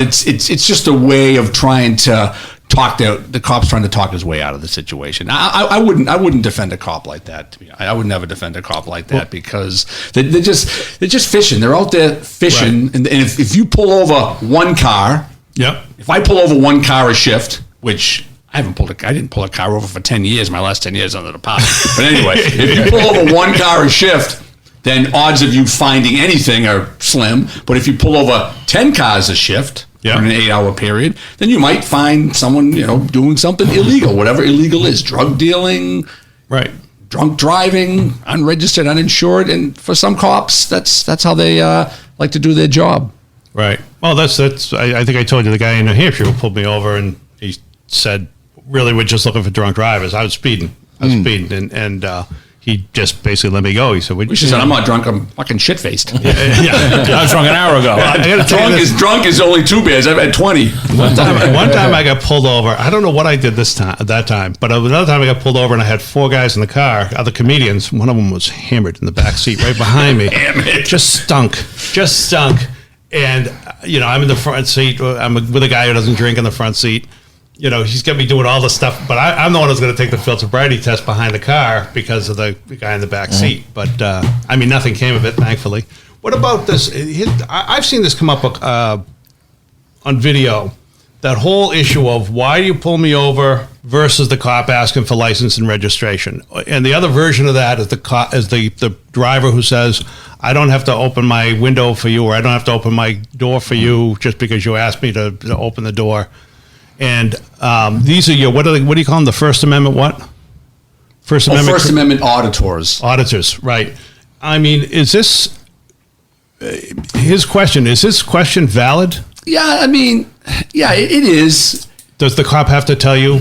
It's just a way of trying to talk the cop's trying to talk his way out of the situation. I wouldn't defend a cop like that. I would never defend a cop like that because they're just fishing. They're out there fishing, right. and if you pull over one car, if I pull over one car a shift, which I didn't pull a car over for 10 years. My last 10 years under the department. But anyway, if you pull over one car a shift, then odds of you finding anything are slim. But if you pull over 10 cars a shift. In an 8-hour period, then you might find someone, doing something illegal, whatever illegal is, drug dealing, right, drunk driving, unregistered, uninsured, and for some cops, that's how they like to do their job. Right. Well, that's. I think I told you the guy in New Hampshire who pulled me over, and he said, "Really, we're just looking for drunk drivers." I was speeding, and he just basically let me go. He said, "She said I'm not drunk. I'm fucking shit faced." I was drunk an hour ago. Drunk is only 2 beers. I've had 20. One time I got pulled over. I don't know what I did that time, but another time I got pulled over and I had 4 guys in the car, other comedians. One of them was hammered in the back seat right behind me. Just stunk. And I'm in the front seat. I'm with a guy who doesn't drink in the front seat. He's got me doing all this stuff, but I'm the one who's going to take the field sobriety test behind the car because of the guy in the back seat. But, nothing came of it, thankfully. What about this? I've seen this come up on video, that whole issue of why do you pull me over versus the cop asking for license and registration. And the other version of that is the driver who says, I don't have to open my window for you, or I don't have to open my door for you just because you asked me to open the door. And these are your, what do you call them? The First Amendment what? First Amendment auditors. Auditors, right. I mean, is this his question? Is this question valid? Yeah, I mean, it is. Does the cop have to tell you?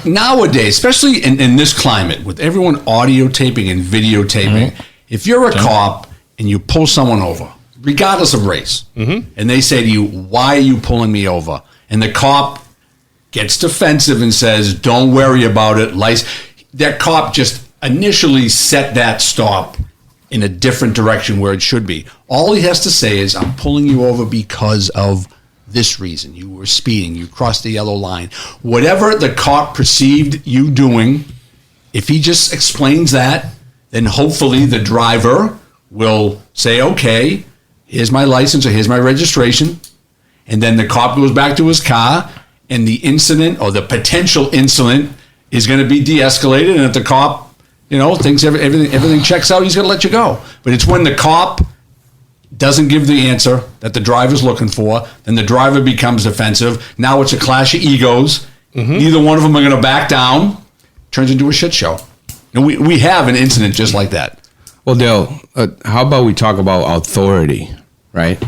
Nowadays, especially in this climate, with everyone audio taping and videotaping, if you're a cop and you pull someone over, regardless of race, and they say to you, why are you pulling me over? And the cop gets defensive and says, don't worry about it. That cop just initially set that stop in a different direction where it should be. All he has to say is, I'm pulling you over because of this reason. You were speeding. You crossed the yellow line. Whatever the cop perceived you doing, if he just explains that, then hopefully the driver will say, okay, here's my license or here's my registration. And then the cop goes back to his car, and the incident or the potential incident is going to be de-escalated. And if the cop, thinks everything checks out, he's going to let you go. But it's when the cop doesn't give the answer that the driver's looking for, then the driver becomes defensive. Now it's a clash of egos. Neither one of them are going to back down. Turns into a shit show. And we have an incident just like that. Well, Dale, how about we talk about authority, right?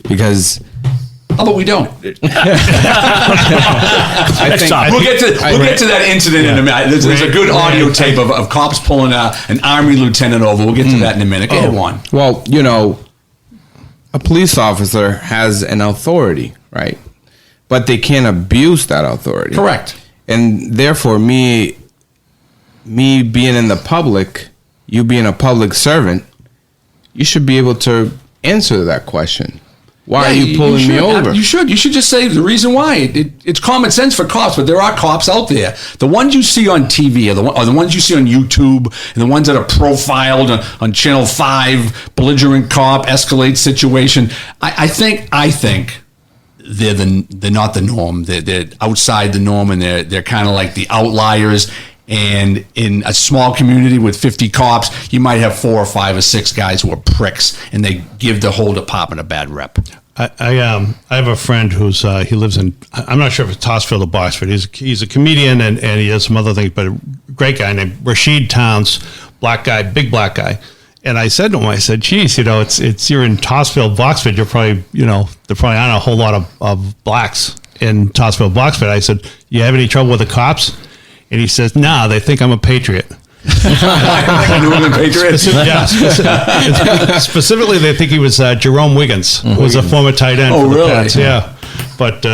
Because... How about we don't? We'll get to that incident in a minute. There's a good audio tape of cops pulling an Army lieutenant over. We'll get to that in a minute. Go ahead, Juan. Well, a police officer has an authority, right? But they can't abuse that authority. Correct. And therefore, me being in the public, you being a public servant, you should be able to answer that question. Why are you pulling me over? You should just say the reason why. It's common sense for cops, but there are cops out there. The ones you see on TV are the ones you see on YouTube, and the ones that are profiled on Channel 5, belligerent cop, escalate situation. I think they're not the norm. They're outside the norm, and they're kind of like the outliers. And in a small community with 50 cops, you might have 4 or 5 or 6 guys who are pricks, and they give the whole department a bad rep. I have a friend who's he lives in, I'm not sure if it's Tossville or Boxford. He's a comedian and he does some other things, but a great guy named Rashid Towns, black guy, big black guy. And I said to him, geez, it's you're in Tossville, Boxford. You're probably, there probably aren't a whole lot of blacks in Tossville, Boxford. I said, you have any trouble with the cops? And he says, nah, they think I'm a patriot. New England Patriot? Specifically, they think he was Jerome Wiggins, who was a former tight end. Oh, really? Pats. Yeah. But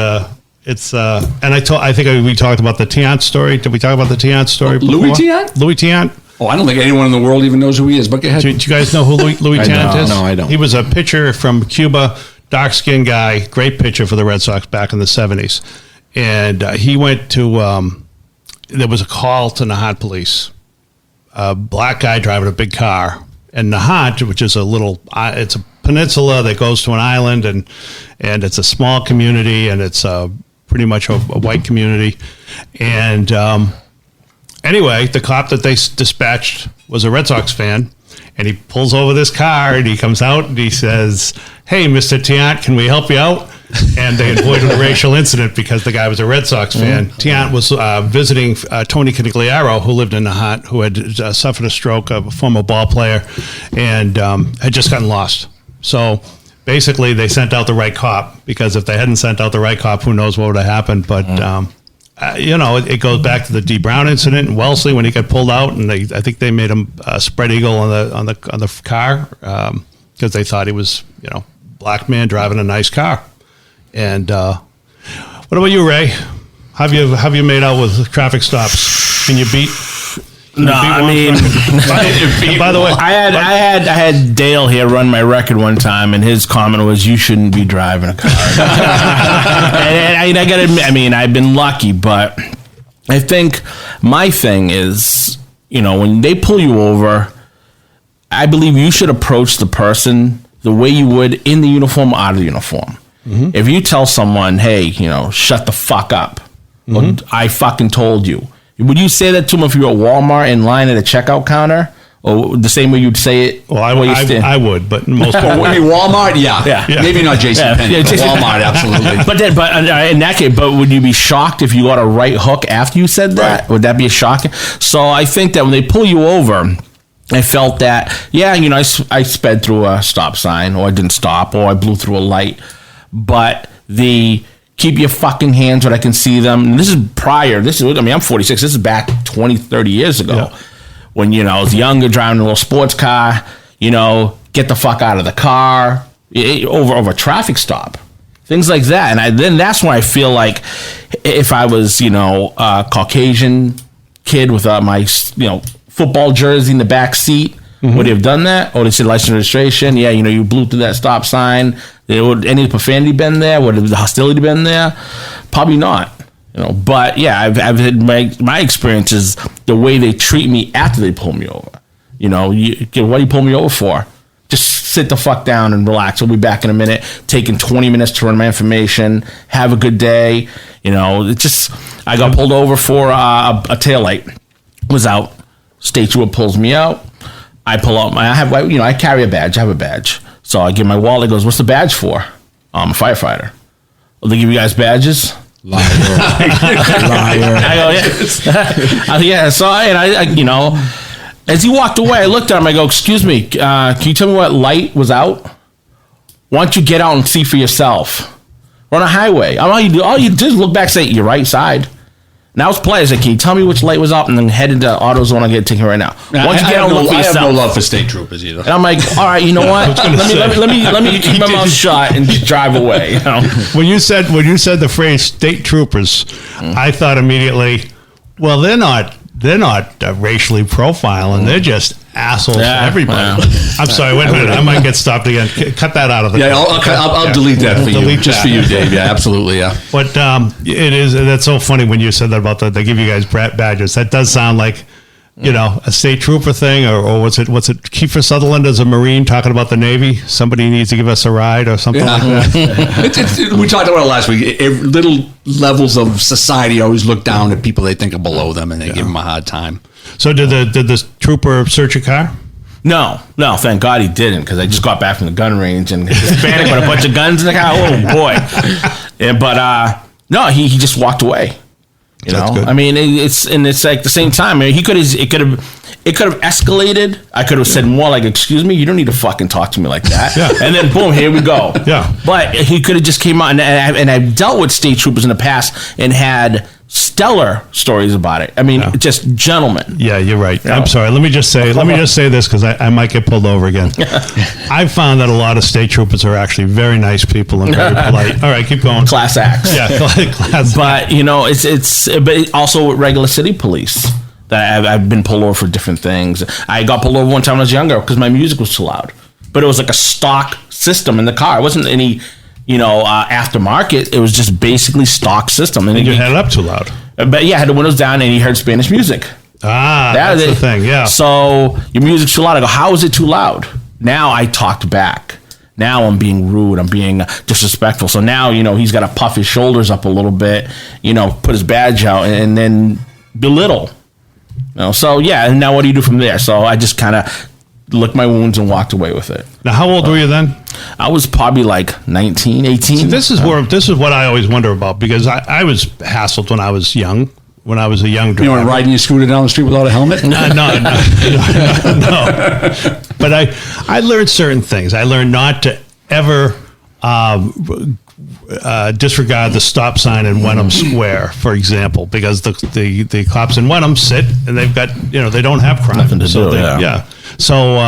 it's, and I think we talked about the Tiant story. Did we talk about the Tiant story before? Louis Tiant? Louis Tiant. Oh, I don't think anyone in the world even knows who he is, but go ahead. Do you guys know who Louis Tiant is? No, I don't. He was a pitcher from Cuba, dark-skinned guy, great pitcher for the Red Sox back in the 70s. And he went to, there was a call to Nahant police. A black guy driving a big car. And Nahant, which is it's a peninsula that goes to an island, and it's a small community, and it's pretty much a white community. And anyway, the cop that they dispatched was a Red Sox fan. And he pulls over this car, and he comes out, and he says, "Hey, Mr. Tiant, can we help you out?" And they avoided a racial incident because the guy was a Red Sox fan. Tiant was visiting Tony Canigliaro, who lived in Nahant, who had suffered a stroke, a former ball player, and had just gotten lost. So basically, they sent out the right cop, because if they hadn't sent out the right cop, who knows what would have happened. But it goes back to the D. Brown incident in Wellesley when he got pulled out, and I think they made him spread eagle on the car because they thought he was black man driving a nice car. And what about you, Ray? Have you made out with traffic stops? Can you beat? No, I mean, by the way, I had Dale here run my record one time, and his comment was, "You shouldn't be driving a car." and I got to admit, I mean, I've been lucky, but I think my thing is, when they pull you over, I believe you should approach the person the way you would in the uniform or out of the uniform. Mm-hmm. If you tell someone, "Hey, shut the fuck up," or, "I fucking told you," would you say that to them if you were at Walmart in line at a checkout counter? Or the same way you'd say it? Well, I would, but most people would. Walmart, yeah. Maybe not JCPenney, but Walmart, absolutely. But in that case, would you be shocked if you got a right hook after you said that? Right. Would that be a shock? So I think that when they pull you over, I felt that, I sped through a stop sign, or I didn't stop, or I blew through a light. But keep your fucking hands where I can see them. And this is prior. I'm 46. This is back 20, 30 years ago. Yeah. When, I was younger, driving a little sports car, get the fuck out of the car, over a traffic stop. Things like that. And then that's when I feel like if I was, a Caucasian kid with my, football jersey in the back seat, would they have done that? Or they said license registration? Yeah, you blew through that stop sign. Would any profanity been there? Would the hostility been there? Probably not. But yeah, I've had my experiences, the way they treat me after they pull me over. What do you pull me over for? Just sit the fuck down and relax. We'll be back in a minute. Taking 20 minutes to run my information. Have a good day. I got pulled over for a taillight. Was out. State trooper pulls me out. I pull out I carry a badge. I have a badge. So I give my wallet. He goes, "What's the badge for?" "I'm a firefighter." "Well, they give you guys badges?" Liar. I go, "Yeah." Yeah. So as he walked away, I looked at him. I go, "Excuse me, can you tell me what light was out? Why don't you get out and see for yourself? We're on a highway. All you do is look back and say, your right side." And I was polite. I said, "Can you tell me which light was up?" And then head into AutoZone. I'll get taken right now. Why don't you get out and look for yourself? I have no love for state troopers either. And I'm like, all right, you know what? let me keep my mouth shut and just drive away. When you said the phrase "state troopers," I thought immediately, well, they're not racially profiling. They're just assholes to everybody. I'm sorry. Wait a minute. I might get stopped again. Cut that out of the. Yeah, I'll delete that for you. Just for you, Dave. Yeah, absolutely. Yeah. But that's so funny when you said that about they give you guys badges. That does sound like, a state trooper thing, or what's it? Kiefer Sutherland as a Marine talking about the Navy. Somebody needs to give us a ride or something like that. We talked about it last week. little levels of society always look down at people they think are below them, and they give them a hard time. So did the trooper search your car? No, thank God he didn't, because I just got back from the gun range and Hispanic with a bunch of guns in the car. Oh boy! But no, he just walked away. Good. I mean, it's like the same time. I mean, it could have escalated. I could have said more like, "Excuse me, you don't need to fucking talk to me like that." Yeah. And then boom, here we go. Yeah. But he could have just came out, and I've dealt with state troopers in the past and had stellar stories about it. I mean, just gentlemen. Yeah, you're right. I'm sorry. Let me just say this, because I might get pulled over again. I've found that a lot of state troopers are actually very nice people and very polite. All right, keep going. Class acts. Yeah, class. But but also with regular city police. That I've been pulled over for different things. I got pulled over one time when I was younger because my music was too loud. But it was like a stock system in the car. It wasn't any aftermarket. It was just basically stock system. And you had it up too loud. But yeah, I had the windows down and you heard Spanish music. That's the thing, yeah. So your music's too loud. I go, how is it too loud? Now I talked back. Now I'm being rude. I'm being disrespectful. So now, he's got to puff his shoulders up a little bit, put his badge out and then belittle. So yeah, and now what do you do from there? So I just kind of licked my wounds and walked away with it. Now, how old were you then? I was probably like 19, 18. See, this is what I always wonder about, because I was hassled when I was young. When I was a young driver. You were riding your scooter down the street without a helmet? No. But I learned certain things. I learned not to ever disregard the stop sign in Wenham Square, for example, because the cops in Wenham sit and they've got, they don't have crime. Nothing to do, yeah. So,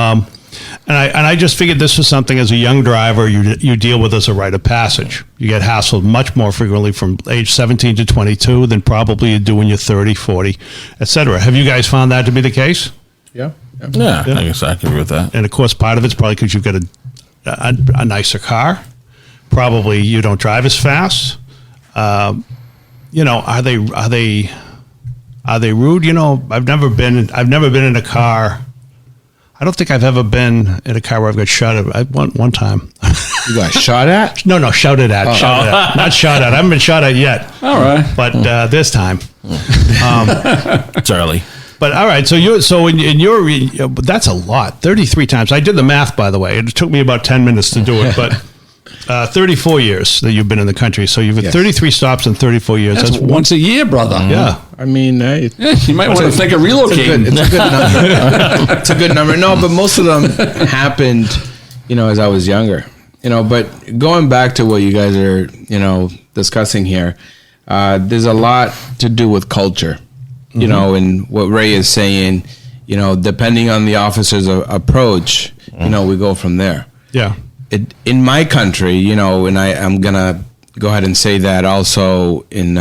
and I just figured this was something as a young driver you deal with as a rite of passage. You get hassled much more frequently from age 17 to 22 than probably you do when you're 30, 40, etc. Have you guys found that to be the case? Yeah. I guess I can agree with that. And of course, part of it's probably because you've got a nicer car. Probably you don't drive as fast. Are they rude? I've never been in a car. I don't think I've ever been in a car where I've got shot at. One time. You got shot at? No, shouted at. Shouted at. Not shot at. I haven't been shot at yet. All right. But this time. It's early. But all right, that's a lot. 33 times. I did the math, by the way. It took me about 10 minutes to do it, but 34 years that you've been in the country. So you've had 33 stops in 34 years. That's once a year, brother. Yeah. I mean, you might want to think of relocating. It's a good number. It's a good number. No, but most of them happened, as I was younger. But going back to what you guys are, discussing here, there's a lot to do with culture. And what Ray is saying, depending on the officer's approach, we go from there. Yeah. In my country, and I'm going to go ahead and say that also in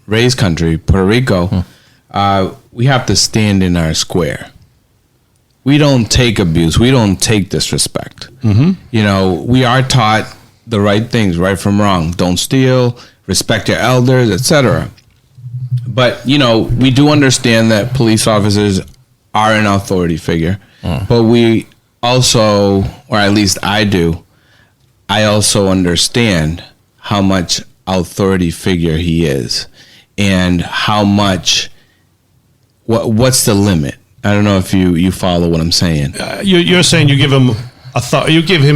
Ray's country, Puerto Rico, we have to stand in our square. We don't take abuse. We don't take disrespect. We are taught the right things, right from wrong. Don't steal, respect your elders, etc. But, we do understand that police officers are an authority figure. But we also, or at least I also understand how much authority figure he is and how much, what's the limit? I don't know if you follow what I'm saying. You're saying you give him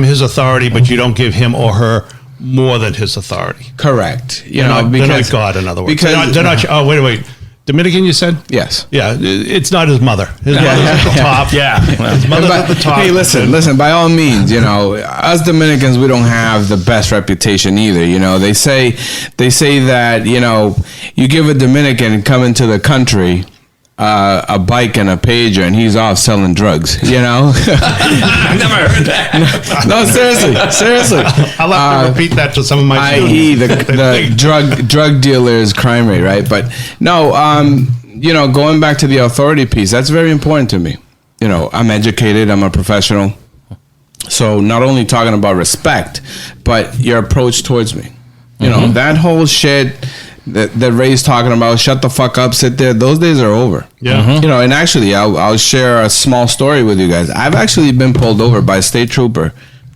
his authority, but you don't give him or her more than his authority. Correct. They're not God, in other words. Because they're not. Oh, wait. Dominican, you said? Yes. Yeah, it's not his mother. His mother's at the top. Yeah. His mother's at the top. Hey, listen. By all means, us Dominicans, we don't have the best reputation either. They say that you give a Dominican come into the country a bike and a pager, and he's off selling drugs. I've never heard that. No, seriously. I'll have to repeat that to some of my i.e. students. the drug dealer's crime rate, right? But no, going back to the authority piece, that's very important to me. I'm educated, I'm a professional. So not only talking about respect, but your approach towards me. That whole shit that Ray's talking about, shut the fuck up, sit there, those days are over. Yeah. And actually, I'll share a small story with you guys. I've actually been pulled over by a state trooper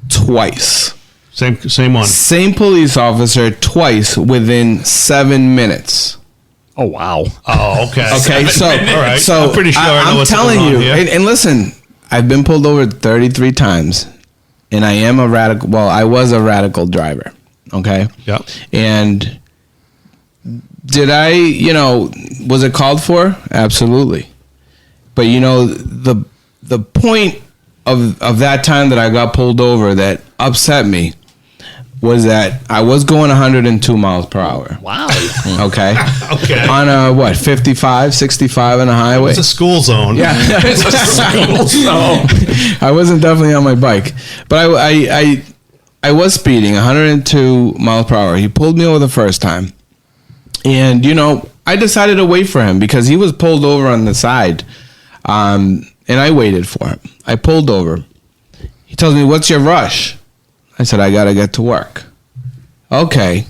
twice. Same one. Same police officer twice within 7 minutes. Oh, wow. Oh, okay. Okay, so all right. So I'm pretty sure I know I'm what's telling going on you, here. and listen, I've been pulled over 33 times, and I am a radical. Well, I was a radical driver. Okay. Yeah. And did I, was it called for? Absolutely. But the point of that time that I got pulled over that upset me was that I was going 102 miles per hour. Wow. Okay. Okay. On a 55, 65 on a highway. It's a school zone. Yeah. It's a school zone. I wasn't definitely on my bike, but I was speeding 102 miles per hour. He pulled me over the first time. And, I decided to wait for him because he was pulled over on the side. And I waited for him. I pulled over. He tells me, "What's your rush?" I said, "I got to get to work." Okay.